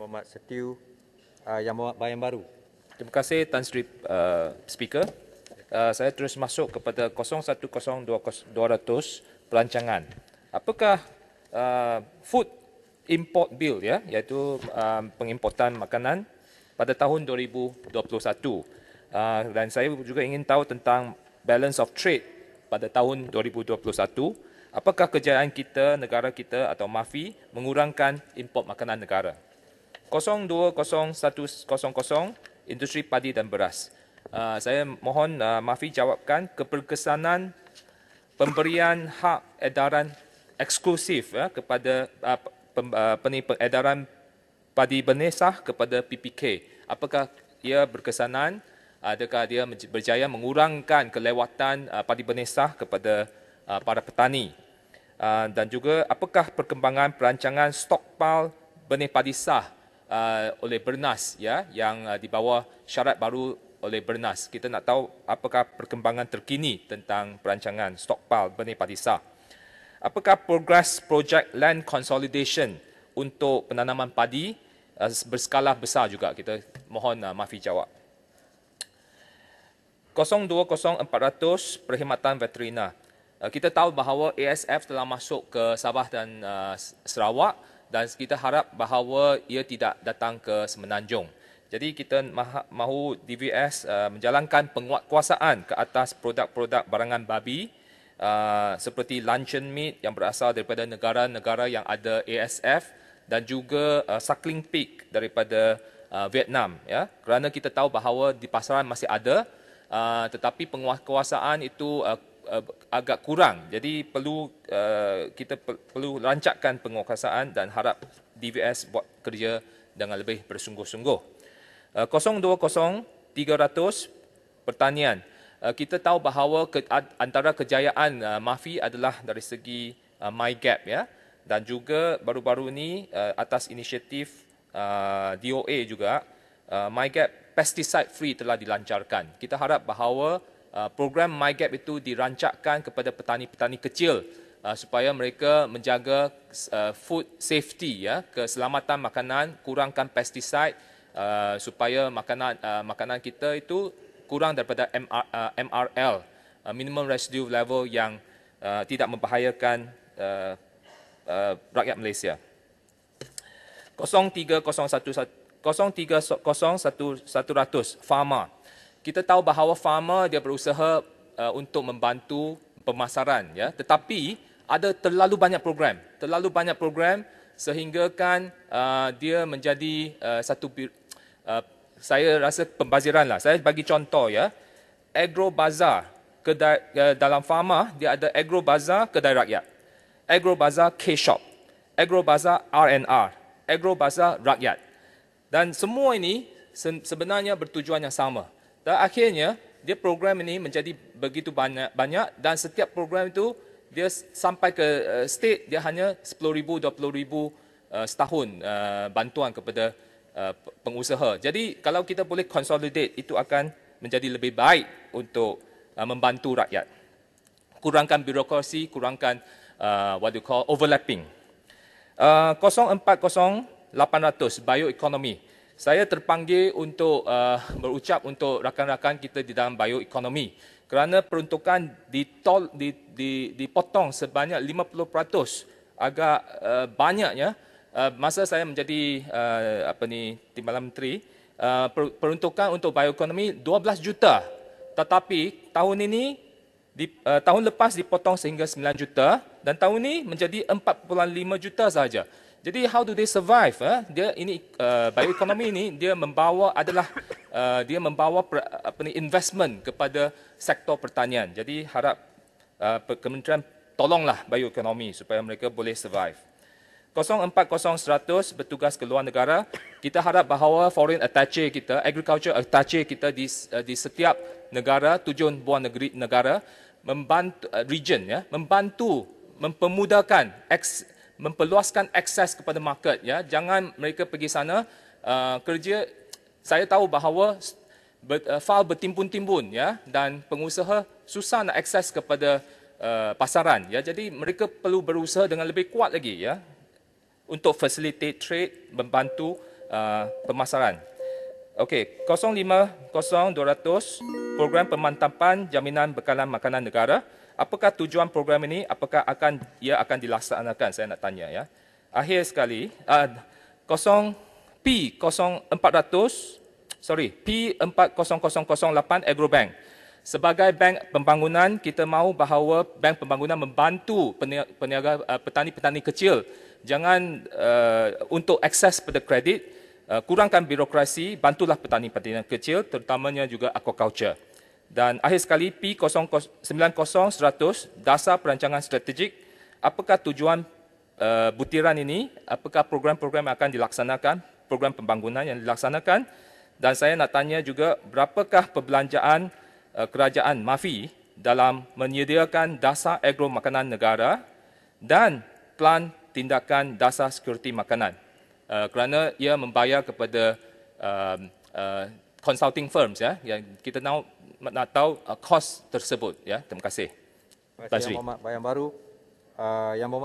Muhammad Setiu Yang Bayan Baru. Terima kasih Tan Sri Speaker. Saya terus masuk kepada 010200 perancangan. Apakah food import bill ya, iaitu pengimportan makanan pada tahun 2021. Dan saya juga ingin tahu tentang balance of trade pada tahun 2021. Apakah kejayaan kita, negara kita atau MAFI mengurangkan import makanan negara? 020100 industri padi dan beras. Saya mohon MAFI jawabkan keberkesanan pemberian hak edaran eksklusif kepada pengedaran padi benih sah kepada PPK. Apakah ia berkesanan? Adakah dia berjaya mengurangkan kelewatan padi benih sah kepada para petani? Dan juga apakah perkembangan perancangan stokpil benih padi sah oleh Bernas ya, yang di bawah syarat baru oleh Bernas. Kita nak tahu apakah perkembangan terkini tentang perancangan stokpil benih padi sah. Apakah progres projek land consolidation untuk penanaman padi berskala besar juga? Kita mohon MAFI jawab. 020400 perkhidmatan veterina. Kita tahu bahawa ASF telah masuk ke Sabah dan Sarawak dan kita harap bahawa ia tidak datang ke Semenanjung. Jadi kita mahu DVS menjalankan penguatkuasaan ke atas produk-produk barangan babi seperti luncheon meat yang berasal daripada negara-negara yang ada ASF dan juga suckling pig daripada Vietnam ya. Kerana kita tahu bahawa di pasaran masih ada tetapi penguatkuasaan itu agak kurang. Jadi kita perlu rancakkan penguatkuasaan dan harap DVS buat kerja dengan lebih bersungguh-sungguh. 020300 pertanian. Kita tahu bahawa antara kejayaan MAFI adalah dari segi MyGap ya, dan juga baru-baru ini atas inisiatif DOA juga MyGap pesticide free telah dilancarkan. Kita harap bahawa program MyGap itu dirancakkan kepada petani-petani kecil supaya mereka menjaga food safety ya, keselamatan makanan, kurangkan pesticide supaya makanan kita itu kurang daripada MRL, minimum residue level, yang tidak membahayakan rakyat Malaysia. 030100 farmer. Kita tahu bahawa farmer dia berusaha untuk membantu pemasaran ya, tetapi ada terlalu banyak program sehinggakan dia menjadi saya rasa pembaziranlah. Saya bagi contoh ya, Agro Bazaar dalam farmer dia ada Agro Bazaar kedai rakyat, Agro Bazaar K-shop, Agro Bazaar R&R, Agro Bazaar rakyat. Dan semua ini sebenarnya bertujuan yang sama. Dan akhirnya dia program ini menjadi begitu banyak dan setiap program itu dia sampai ke state dia hanya 10,000 20,000 setahun bantuan kepada pengusaha. Jadi kalau kita boleh consolidate, itu akan menjadi lebih baik untuk membantu rakyat. Kurangkan birokrasi, kurangkan what you call overlapping. 040800 bioekonomi. Saya terpanggil untuk berucap untuk rakan-rakan kita di dalam bioekonomi kerana peruntukan dipotong sebanyak 50%, agak banyaknya. Masa saya menjadi Timbalan Menteri, peruntukan untuk bioekonomi 12 juta. Tetapi tahun ini tahun lepas dipotong sehingga 9 juta dan tahun ini menjadi 4.5 juta sahaja. Jadi how do they survive? Dia ini bioekonomi ini dia membawa investment kepada sektor pertanian. Jadi harap kementerian tolonglah bioekonomi supaya mereka boleh survive. 040100 bertugas ke luar negara. Kita harap bahawa foreign attaché kita, agriculture attaché kita di setiap negara, tujuan buah negara membantu region ya, membantu mempermudahkan memperluaskan akses kepada market ya. Jangan mereka pergi sana kerja. Saya tahu bahawa fail bertimbun-timbun ya, dan pengusaha susah nak akses kepada pasaran ya. Jadi mereka perlu berusaha dengan lebih kuat lagi ya untuk facilitate trade, membantu pemasaran. Okey, 050200 program pemantapan jaminan bekalan makanan negara. Apakah tujuan program ini? Apakah ia akan dilaksanakan? Saya nak tanya ya. Akhir sekali, P40008 Agrobank. Sebagai bank pembangunan, kita mahu bahawa bank pembangunan membantu petani-petani kecil. Jangan untuk akses pada kredit, kurangkan birokrasi, bantulah petani-petani kecil, terutamanya juga aquaculture. Dan akhir sekali, P90100 dasar perancangan strategik. Apakah tujuan butiran ini? Apakah program-program yang akan dilaksanakan? Program pembangunan yang dilaksanakan? Dan saya nak tanya juga, berapakah perbelanjaan kerajaan MAFI dalam menyediakan dasar agro makanan negara dan plan tindakan dasar sekuriti makanan? Kerana ia membayar kepada consulting firms ya, yang kita nak tahu kos tersebut ya. Terima kasih. Terima kasih Yang Berhormat Bayan Baru. Yang Berhormat